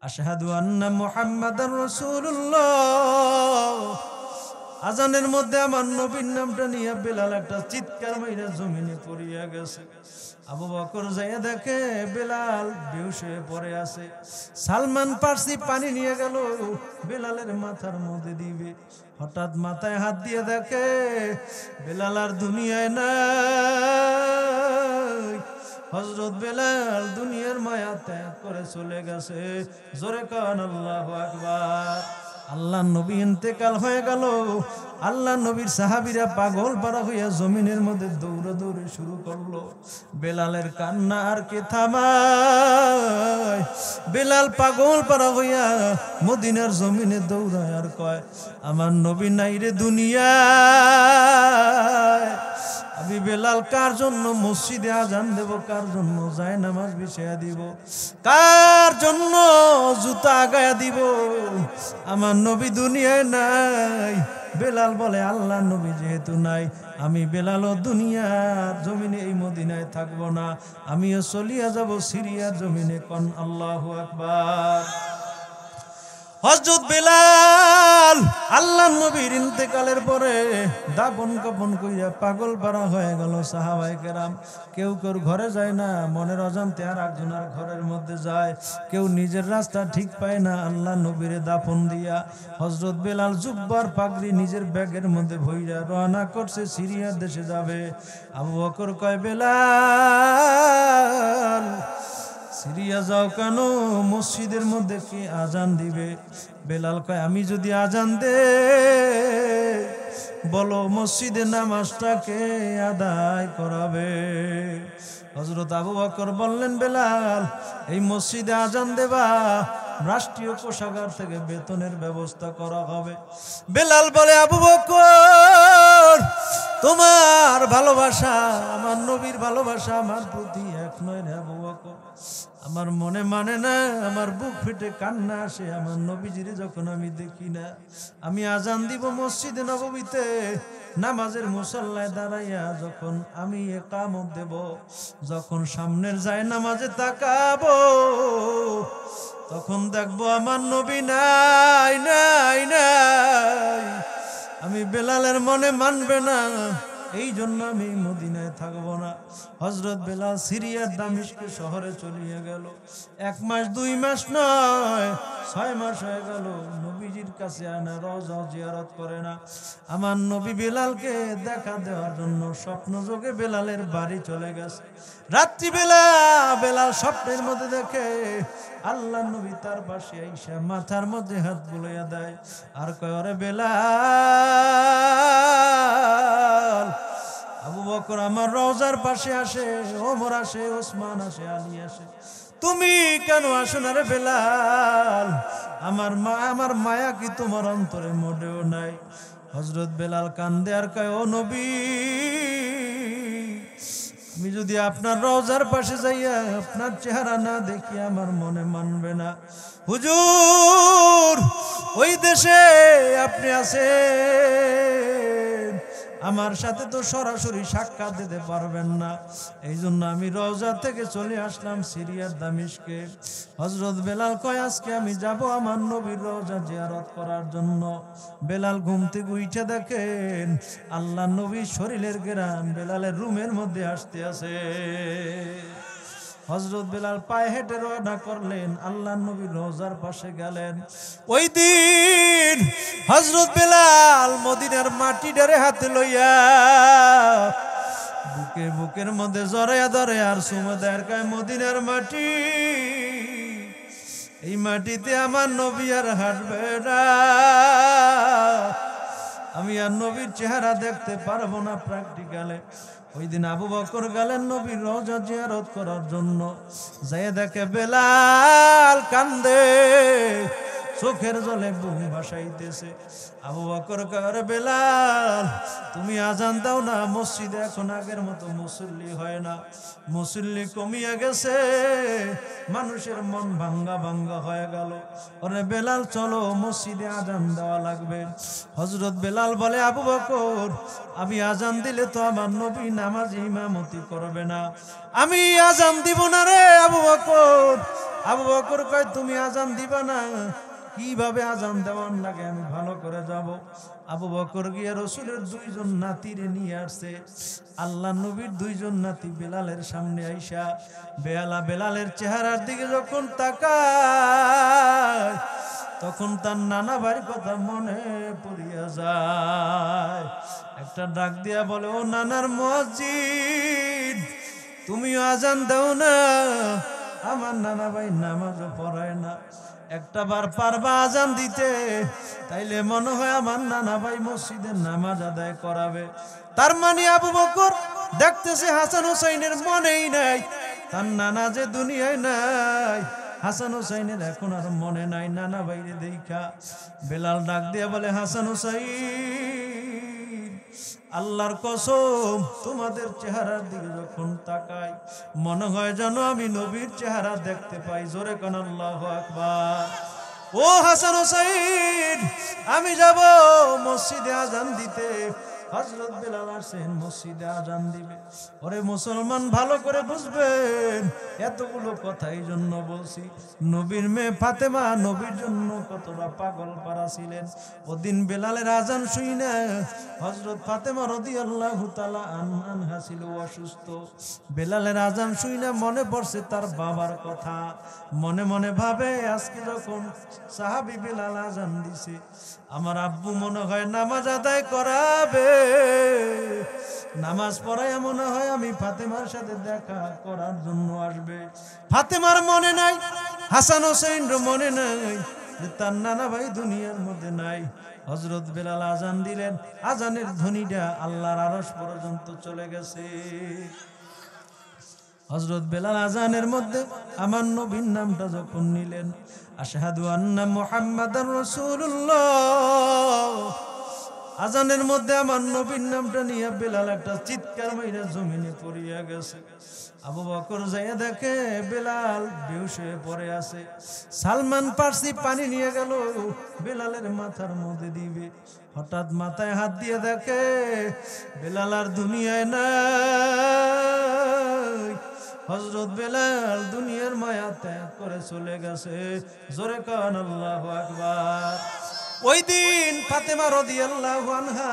আশহাদু আন্না মুহাম্মাদার রাসূলুল্লাহ। আজানের মধ্যে আমার নবীর নামটা নিয়ে বেলাল একটা চিৎকার মাইরা জমিনে পড়িয়া গেছে। আবু বকর যাইয়া দেখে বেলাল বেহুশ হয়ে পড়ে আছে। সালমান পারসি পানি নিয়ে গেল বেলালের মাথার মধ্যে দিবে। হঠাৎ মাথায় হাত দিয়ে দেখে বেলাল আর দুনিয়ায় নাই। হযরত বেলাল দুনিয়ার মায়া ত্যাগ করে চলে গেছে। জোরে কান আল্লাহু আকবার। আল্লাহ নবী ইন্তেকাল হয়ে গেল। আল্লাহ নবীর সাহাবীরা পাগল পারা হইয়া জমিনের মধ্যে দৌড়াদৌড়ি শুরু করলো। বেলালের কান্না আর কে থামায়? বেলাল পাগল পারা হইয়া মদিনার জমিনে দৌড়ায় আর কয়, আমার নবী নাই রে দুনিয়ায়। আমি বেলাল কার জন্য মসজিদে আজান দেব, কার জন্য যায় নামাজ বিছায়া দিব, কার জন্য জুতা আগায়া দিব? আমার নবী দুনিয়ায় নাই। বেলাল বলে, আল্লাহ নবী যেহেতু নাই, আমি বেলালও দুনিয়ার জমিনে এই মদিনায় থাকবো না, আমিও চলিয়া যাব সিরিয়ার জমিনে। কোন আল্লাহু আকবার। হযরত বেলাল আল্লাহ নবীর ইন্তেকালের পরে দাফন কাফন কইরা পাগল পারা হয়ে গেল। সাহাবায়ে কেরাম কেউ কেউ ঘরে যায় না, মনের অজান্তে আর একজনের ঘরের মধ্যে যায়। কেউ নিজের রাস্তা ঠিক পায় না। আল্লাহ নবীরে দাফন দিয়া হযরত বেলাল জুব্বার পাগড়ি নিজের ব্যাগের মধ্যে ভইরা রওনা করছে, সিরিয়ার দেশে যাবে। আবু বকর কয়, বেলাল সিরিয়া যাও কেন? মসজিদের মধ্যে কি আজান দিবে? বেলাল কয়, আমি যদি আজান দে বলো মসজিদে নামাজটাকে আদায় করাবে? হযরত আবু বকর বললেন, বেলাল এই মসজিদে আজান দেবা, রাষ্ট্রীয় কোষাগার থেকে বেতনের ব্যবস্থা করা হবে। বেলাল বলে, আবু বকর তোমার ভালোবাসা আমার নবীর ভালোবাসা আমার প্রতি এক নয় রে আবু বকর। আমার মনে মানে না, আমার বুক ফেটে কান্না আসে আমার নবীজিরে যখন আমি দেখি না। আমি আজান দিব মসজিদে নববীতে, নামাজের মুসল্লায় দাঁড়াইয়া যখন আমি ইকামত দেব, যখন সামনের যায় নামাজে তাকাবো, তখন দেখবো আমার নবী নাই নাই নাই। আমি বেলালের মনে মানবে না, এই জন্য আমি মদিনায় থাকবো না। হযরত বেলাল সিরিয়ার দামিশক শহরে চলিয়ে গেল। 1 মাস 2 মাস নয়, 6 মাস হয়ে গেল নবীজির কাছে আনা রওজা জিয়ারত করে না। আমার নবী বেলালকে দেখা দেওয়ার জন্য স্বপ্ন যোগে বেলালের বাড়ি চলে গেছে। রাত্রিবেলা বেলাল স্বপ্নের মধ্যে দেখে আল্লাহ নবী তার পাশে আইসা মাথার মধ্যে হাত বুলাইয়া দেয় আর কয়, ওরে বেলাল, আবু বকর আমার রওজার পাশে আসে, ওমর আসে, ওসমান আসে, আলী আসে, তুমি কেন আসো না রে বেলাল? আমার মায়া কি তোমার অন্তরে মোটেও নাই? হযরত বেলাল কান্দে আর কয়, ও নবী, আমি যদি আপনার রওজার পাশে যাইয়া আপনার চেহারা না দেখি আমার মনে মানবে না। হুজুর ওই দেশে আপনি আছেন, আমার সাথে তো সরাসরি সাক্ষাৎ দিতে পারবেন না, এই জন্য আমি রওজা থেকে চলে আসলাম সিরিয়ার দামিশকে। হযরত বেলাল কয়, আজকে আমি যাব আমার নবীর রওজা জিয়ারত করার জন্য। বেলাল ঘুম থেকে উঠে দেখেন আল্লাহ নবীর শরীরের ঘ্রাণ বেলালের রুমের মধ্যে আসতে আছে। হযরত বেলাল পায়ে হেঁটে রওনা করলেন, আল্লাহ নবীর রওজার পাশে গেলেন। ওই দিন হযরত বেলাল মদিনার মাটি ডারে হাতে লইয়া বুকের মধ্যে জড়াইয়া ধরে আর চুমা দেয়, কয়, মদিনার মাটি, এই মাটিতে আমার নবী আর হাঁটবে না, আমি আর নবীর চেহারা দেখতে পারবো না প্র্যাকটিক্যালে। ওই দিন আবু বকর গেলেন নবীর রওজা জিয়ারত করার জন্য। যাই দেখে বেলাল কান্দে, চোখের জলে বুক ভাসাইতেছে। আবু বকর কয়, বেলাল তুমি আজান দাও না, মসজিদে এখন আগের মতো মুসল্লি হয় না, মুসল্লি কমিয়ে গেছে, মানুষের মন ভাঙ্গা ভাঙ্গা হয়ে গেল। ওরে বেলাল চলো, মসজিদে আজান দেওয়া লাগবে। হযরত বেলাল বলে, আবু বকর আমি আজান দিলে তো আমার নবী নামাজ ইমামতি করবে না, আমি আজান দিব না রে আবু বকর। আবু বকর কয়, তুমি আজান দিবা না, কিভাবে আজান দেওয়ার লাগে আমি ভালো করে যাব। আবু বকর গিয়ে রসুলের দুইজন নাতিরে নিয়ে আসছে। আল্লাহ নবীর দুইজন নাতি বেলালের সামনে আইসা বেলালের চেহারার দিকে যখন তাকায়, তখন তার নানা ভাইয়ের কথা মনে পড়িয়া যায়। একটা ডাক দিয়া বলে, ও নানার মসজিদ, তুমিও আজান দাও না। আমার নানা ভাই নামাজও পড়ায় না, একটা বার পারবা আজান দিতে, তাইলে মনে হয় আমার নানা ভাই মসজিদে নামাজ আদায় করাবে। তার মানে আবু বকর দেখতেছে হাসান হোসাইনের মনেই নাই, তার নানা যে দুনিয়ায় নাই, হাসান হোসাইনের এখন আর মনে নাই নানা ভাইরে দেখা। বেলাল ডাক দিয়া বলে, হাসান হোসাইন, আল্লাহর কসম তোমাদের চেহারার দিকে যখন তাকাই মনে হয় যেন আমি নবীর চেহারা দেখতে পাই। জোরে কোন আল্লাহু আকবার। ও হাসান হোসাইন, আমি যাব মসজিদে আজান দিতে। হযরত বেলাল আসেন, মসজিদে আজান দিবে। ওরে মুসলমান ভালো করে বুঝবেন, এতগুলো কথা এই জন্য বলছি, নবীর মেয়ে ফাতেমা নবীর জন্য কতটা পাগল পারা ছিলেন। ওদিন বেলালের আজান শুনে হযরত ফাতেমা রাদিয়াল্লাহু তাআলা আনহা ছিল অসুস্থ। বেলালের আজান শুনে মনে পড়ছে তার বাবার কথা, মনে মনে ভাবে আজকে যখন সাহাবী বেলাল আজান দিছে, আমার আব্বু মনে হয় নামাজ আদায় করাবে, নামাজ পড়ায় মনে হয় আমি ফাতেমার সাথে দেখা করার জন্য আসবে। ফাতেমার মনে নাই, হাসান হোসেনের মনে নাই যে তার নানা ভাই দুনিয়ার মধ্যে নাই। হযরত বেলাল আজান দিলেন, আজানের ধ্বনিটা আল্লাহর আরশ পর্যন্ত চলে গেছে। হযরত বেলাল আজানের মধ্যে আমার নবীর নামটা যখন নিলেন, আশহাদু আন্না মুহাম্মাদার রাসূলুল্লাহ, আজানের মধ্যে আমার নবীর নামটা নিয়ে বেলাল একটা চিৎকার মাইরা জমিনে পড়িয়া গেছে। আবু বকর যাইয়া দেখে বেলাল বেহুশ হয়ে পড়ে আছে। সালমান পারসি পানি নিয়ে গেল বেলালের মাথার মধ্যে দিবে। হঠাৎ মাথায় হাত দিয়ে দেখে বেলাল আর দুনিয়ায় নাই। হযরত বেলাল দুনিয়ার মায়া ত্যাগ করে চলে গেছে। জোরে কান আল্লাহু আকবার। ওই দিন ফাতেমা রাদিয়াল্লাহু আনহা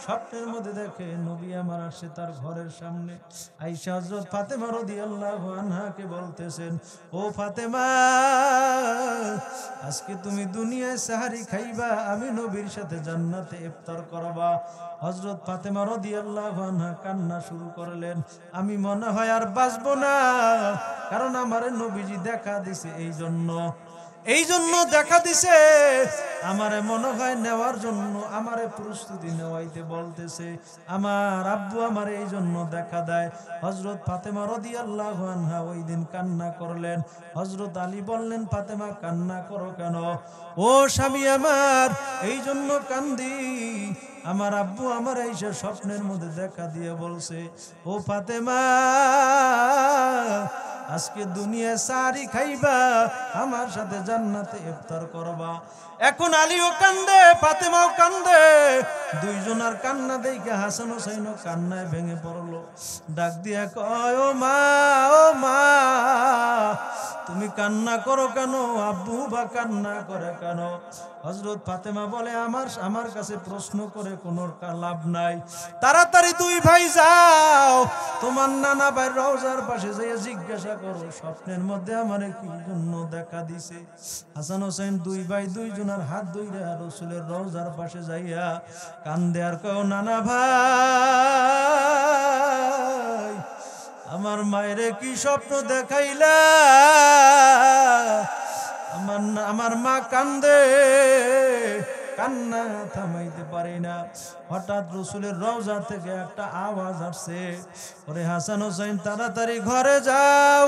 স্বপ্নের মধ্যে দেখে নবী আমার আসে তার ঘরের সামনে। আয়েশা হযরত ফাতেমা রাদিয়াল্লাহু আনহাকে বলতেছেন, ও ফাতেমা, আজকে তুমি দুনিয়ায় সাহারি খাইবা, আমি নবীর সাথে জান্নাতে ইফতার করবা। হযরত ফাতেমা রাদিয়াল্লাহু আনহা কান্না শুরু করলেন, আমি মনে হয় আর বাঁচবো না, কারণ আমারে নবীজি দেখা দিছে, এই জন্য দেখা দিছে, আমারে মনে হয় নেওয়ার জন্য আমারে প্রস্তুতি নেওয়াইতে বলতেছে। আমার আব্বু আমারে এই জন্য দেখা দেয়। হযরত ফাতেমা রাদিয়াল্লাহু আনহা ওই দিন কান্না করলেন। হযরত আলী বললেন, ফাতেমা কান্না করো কেন? ও স্বামী আমার, এই জন্য কান্দি, আমার আব্বু আমার এসে স্বপ্নের মধ্যে দেখা দিয়ে বলছে, ও ফাতেমা, আজকে দুনিয়া সারি খাইবা, আমার সাথে জান্নাতে ইফতার করবা। এখন আলীও কান্দে, ফাতেমাও কান্দে, দুইজনের কান্না দেখে হাসান হোসেনও কান্নায় ভেঙে পড়লো। ডাক দিয়া কয়, ও মা, তুমি কান্না করো কেন? আব্বু বা কান্না করে কেন? হযরত ফাতেমা বলে, আমার কাছে প্রশ্ন করে কোনো লাভ নাই, তাড়াতাড়ি দুই ভাই যাও, তোমার নানা ভাই রওজার পাশে যাইয়া জিজ্ঞাসা করো স্বপ্নের মধ্যে আমারে কি জন্য দেখা দিছে। হাসান হোসেন দুই ভাই দুইজনের হাত ধইরা রাসূলের রওজার পাশে যাইয়া কান্দে আর কও, নানা ভাই, আমার মায়েরে কি স্বপ্ন দেখাইলা? আমার মা কান্দে, কান্না থামাইতে পারে না। হঠাৎ রাসূলের রওজা থেকে একটা আওয়াজ আসছে, ওরে হাসান হোসেন, তাড়াতাড়ি ঘরে যাও,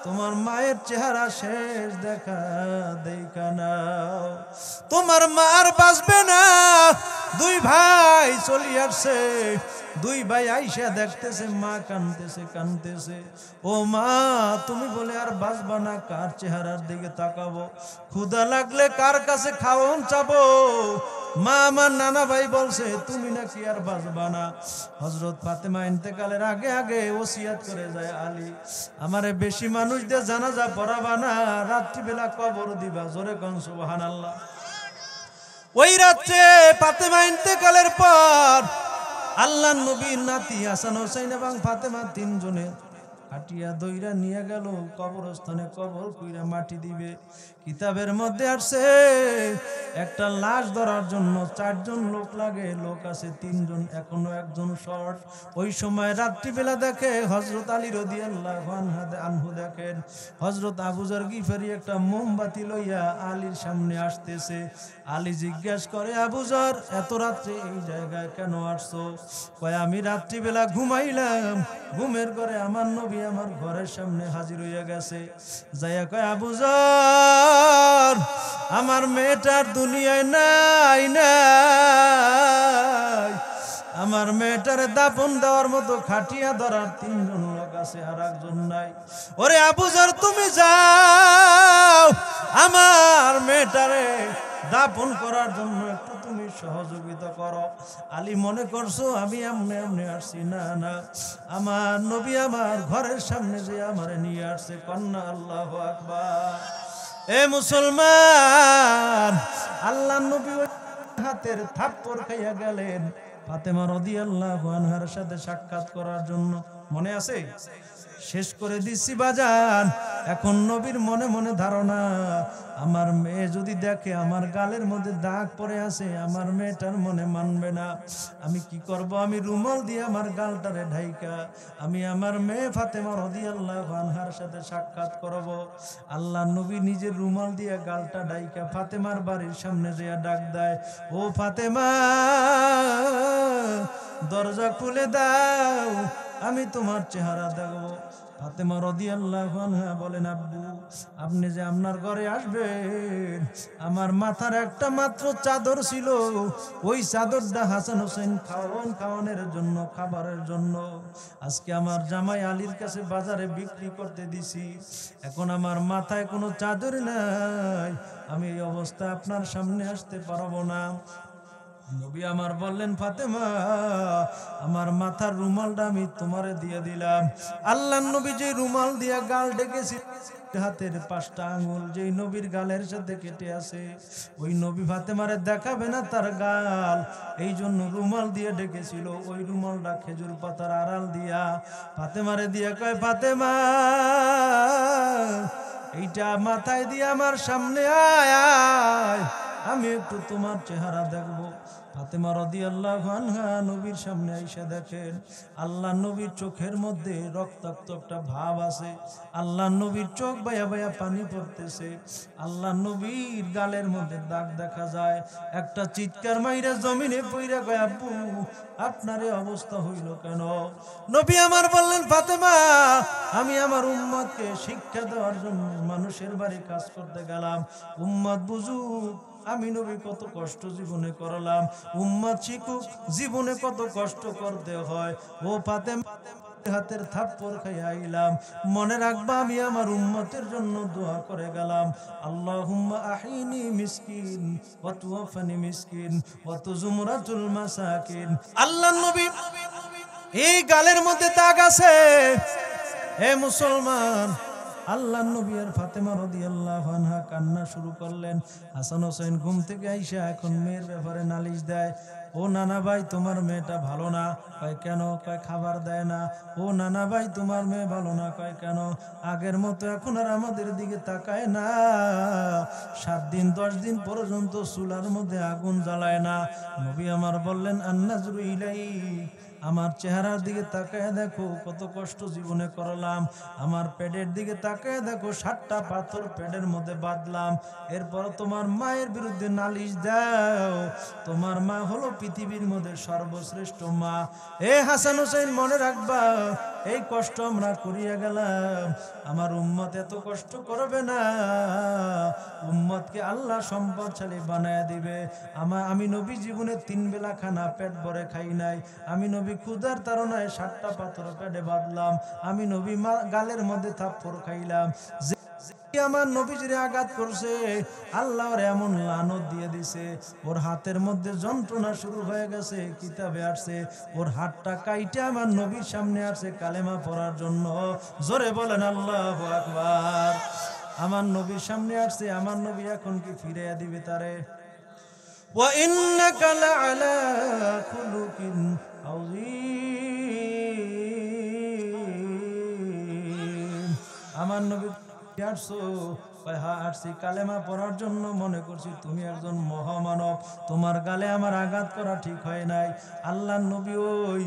তোমার মায়ের চেহারা শেষ দেখা নাও। তোমার মা আর বাঁচবে না। দুই ভাই চলে আসছে, দুই ভাই আইসা দেখতেছে মা কানতেছে। ও মা, তুমি বলে আর বাঁচবা না, কার চেহারার দিকে তাকাবো? ক্ষুধা লাগলে কার কাছে খাওয়ান চাবো? মা আমার নানা ভাই বলছে তুমি নাকি আর বাঁচবা না। হযরত ফাতেমা ইন্তেকালের আগে আগে ওসিয়াত করে যায়, আলী আমারে বেশি মানুষ দিয়ে জানাজা পড়াবা না, রাত্রিবেলা কবর দিবা। জোরে কোন সুবহানাল্লাহ। ওই রাত্রে ফাতেমা ইন্তেকালের পর আল্লাহর নবীর নাতি হাসান হোসেন এবং ফাতেমা তিনজনে হাটিয়া দইরা নিয়ে গেল কবরস্থানে, কবর কইরা মাটি দিবে। কিতাবের মধ্যে আসছে একটা লাশ ধরার জন্য 4 জন লোক লাগে, লোক আছে 3 জন, এখনো একজন শর্ট। ওই সময় রাত্রিবেলা দেখে হযরত আলী রাদিয়াল্লাহু আনহু দেখেন হযরত আবু যর গিফারি একটা মোমবাতি লইয়া আলীর সামনে আসতেছে। আলী জিজ্ঞেস করে, আবু যর এত রাত্রে এই জায়গায় কেন আসছো? কয় আমি রাত্রিবেলা ঘুমাইলাম, ঘুমের ঘরে আমার নবী আমার ঘরের সামনে হাজির হইয়া গেছে। যাইয়া কয়, আবু যর আমার মেয়েটার দুনিয়ায় নাই, আমার মেয়েটারে দাফন দেওয়ার মতো খাটিয়া ধরার 3 জন লোক আছে, আর একজন নাই। ওরে আবু যর তুমি যাও, আমার মেয়েটারে দাফন করার জন্য একটু তুমি সহযোগিতা করো। আলী মনে করছো আমি এমনি আসছি, না আমার নবী আমার ঘরের সামনে যে আমারে নিয়ে আসছে। কন্যা আল্লাহু আকবার। এ মুসলমান, আল্লাহ নবী হাতের থাপ্পড় খাইয়া গেলেন ফাতেমা রাদিয়াল্লাহু আনহার সাথে সাক্ষাৎ করার জন্য। মনে আছে? শেষ করে দিচ্ছি বাজান। এখন নবীর মনে মনে ধারণা, আমার মেয়ে যদি দেখে আমার গালের মধ্যে দাগ পড়ে আছে, আমার মেয়েটার মনে মানবে না। আমি কি করব? আমি রুমাল দিয়ে আমার গালটারে ঢাইকা আমি আমার মেয়ে ফাতেমা রাদিয়াল্লাহু আনহার সাথে সাক্ষাৎ করব। আল্লাহ নবী নিজের রুমাল দিয়ে গালটা ঢাইকা ফাতেমার বাড়ির সামনে যেয়ে ডাক দেয়, ও ফাতেমা দরজা খুলে দাও, আমি তোমার চেহারা দেখব। ফাতেমা রাদিয়াল্লাহু আনহা বলেন, আব্বু আপনি যে আপনার ঘরে আসবেন, আমার মাথার একটা মাত্র চাদর ছিল, ওই চাদরটা হাসান হোসেন খাওয়ানোর জন্য, খাবারের জন্য আজকে আমার জামাই আলীর কাছে বাজারে বিক্রি করতে দিছি। এখন আমার মাথায় কোনো চাদর নাই, আমি এই অবস্থায় আপনার সামনে আসতে পারবো না। নবী আমার বললেন, ফাতেমা আমার মাথার রুমালটা আমি তোমারে দিয়ে দিলাম। আল্লাহর নবী যে রুমাল দিয়া গাল ডেকেছি, হাতের 5টা আঙ্গুল যেই নবীর গালের সাথে কেটে আছে, ওই নবী ফাতেমারে দেখাবে না তার গাল, এই জন্য রুমাল দিয়ে ডেকেছিল। ওই রুমালটা খেজুর পাতার আড়াল দিয়া ফাতেমারে দিয়ে কয়, ফাতেমা এইটা মাথায় দিয়ে আমার সামনে আয়, আমি একটু তোমার চেহারা দেখবো। ফাতেমা রাদিয়াল্লাহু আনহা নবীর সামনে আইসা দেখেন আল্লাহ নবীর চোখের মধ্যে রক্তাক্ত একটা ভাব আছে। আল্লাহ নবীর চোখ বায়া বায়া পানি পড়তেছে। আল্লাহ নবীর গালের মধ্যে দাগ দেখা যায়। একটা চিৎকার মাইরা জমিনে পইরা কয়, আব্বু আপনার এই অবস্থা হইল কেন? নবী আমার বললেন, ফাতেমা আমি আমার উম্মতকে শিক্ষা দেওয়ার জন্য মানুষের বাড়ি কাজ করতে গেলাম। উম্মত বুঝুক আমি নবী কত কষ্ট জীবনে করলাম, উম্মত শিখুক জীবনে কত কষ্ট করতে হয়। ও ফাতেমা হাতের থাপ্পড় খাইয়া আইলাম, মনে রাখবা আমি আমার উম্মতের জন্য দোয়া করে গেলাম। আল্লাহুম্মা আহিনি মিসকিন ওয়া তুওয়াফানি মিসকিন ওয়া তুজুমরাতুল মাসাকিন। আল্লাহর নবী এই গালের মধ্যে দাগ আছে। হে মুসলমান, আল্লাহর নবী আর ফাতেমা রাদিয়াল্লাহু আনহা কান্না শুরু করলেন। হাসান হোসেন ঘুম থেকে আইসা এখন মেয়ের ব্যাপারে নালিশ দেয়, ও নানা ভাই তোমার মেয়েটা ভালো না। কয় কেন? কয় খাবার দেয় না। ও নানা ভাই তোমার মেয়ে ভালো না। কয় কেন? আগের মতো এখন আর আমাদের দিকে তাকায় না, 7 দিন 10 দিন পর্যন্ত চুলার মধ্যে আগুন জ্বালায় না। নবী আমার বললেন, আন্নাজরু ইলাই, আমার চেহারার দিকে তাকায় দেখো কত কষ্ট জীবনে করলাম। আমার পেটের দিকে তাকায় দেখো 7টা পাথর পেটের মধ্যে বাঁধলাম। এরপর তোমার মায়ের বিরুদ্ধে নালিশ দাও। তোমার মা হলো পৃথিবীর মধ্যে সর্বশ্রেষ্ঠ মা। এ হাসান হোসেন মনে রাখবা, এই কষ্ট আমরা করিয়া গেলাম, আমার উম্মত এত কষ্ট করবে না, উম্মতকে আল্লাহ সম্পদশালী বানায় দিবে। আমি নবী জীবনে 3 বেলা খানা পেট ভরে খাই নাই, আমি নবী ক্ষুধার তাড়নায় 7টা পাথর পেটে বাঁধলাম, আমি নবী গালের মধ্যে থাপ্পড় খাইলাম। আমার নবীজিরে আঘাত করছে, আল্লাহ ওর এমন লানত দিয়ে দিছে, ওর হাতের মধ্যে যন্ত্রণা শুরু হয়ে গেছে। কিতাবে আসছে ওর হাতটা কাইটে আমার নবীর সামনে আসছে কালেমা পড়ার জন্য। জোরে বলেন আল্লাহু আকবার। আমার নবীর সামনে আসছে, আমার নবী এখন কি ফিরিয়ে দিবে তারে? ওয়া ইন্নাকা লাআলা খুলুকিন আযীম। আমার নবী আসছো, আসছি কালেমা পড়ার জন্য, মনে করছি তুমি একজন মহামানব, তোমার গালে আমার আঘাত করা ঠিক হয় নাই। আল্লাহ নবী ওই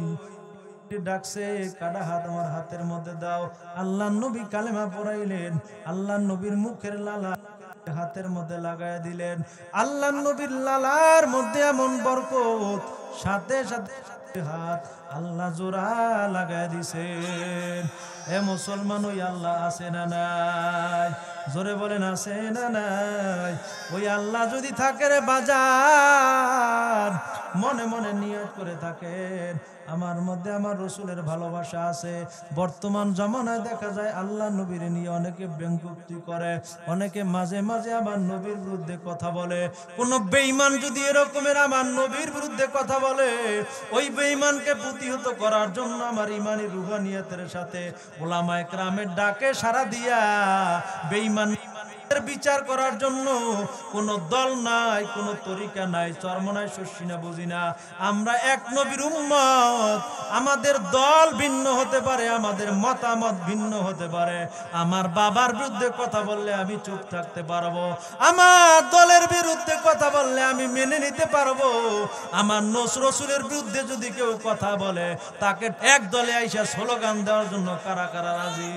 ডাকছে, কাটা হাত আমার হাতের মধ্যে দাও। আল্লাহ নবী কালেমা পড়াইলেন, আল্লাহ নবীর মুখের লালা হাতের মধ্যে লাগায় দিলেন। আল্লাহ নবীর লালার মধ্যে এমন বরকত, সাথে সাথে হাত আল্লাহ জোড়া লাগায় দিছেন। এ মুসলমান, ওই আল্লাহ আছে না নাই? জোরে বলেন আছে না নাই? ওই আল্লাহ যদি থাকে রে বাজার, মনে মনে নিয়ত করে থাকেন, আমার মধ্যে আমার রসুলের ভালোবাসা আছে। বর্তমান জমানায় দেখা যায় আল্লাহ নবীর নিয়ে অনেকে ব্যঙ্গোক্তি করে, অনেকে মাঝে মাঝে আমার নবীর বিরুদ্ধে কথা বলে। কোন বেঈমান যদি এরকমের আমার নবীর বিরুদ্ধে কথা বলে, ওই বেঈমানকে প্রতিহত করার জন্য আমার ইমানি রুহানিয়তের সাথে ওলামায়ে কেরামের ডাকে সাড়া দিয়া বেঈমান বিচার করার জন্য কোন দল নাই, কোন তরিকা নাই, চরমনায় শস্যি না বুঝি না। আমরা এক নবীর উম্মত, আমাদের দল ভিন্ন হতে পারে, আমাদের মতামত ভিন্ন হতে পারে। আমার বাবার বিরুদ্ধে কথা বললে আমি চুপ থাকতে পারবো, আমার দলের বিরুদ্ধে কথা বললে আমি মেনে নিতে পারবো। আমার রসুলের বিরুদ্ধে যদি কেউ কথা বলে, তাকে এক দলে আইসা স্লোগান দেওয়ার জন্য কারা কারা রাজি?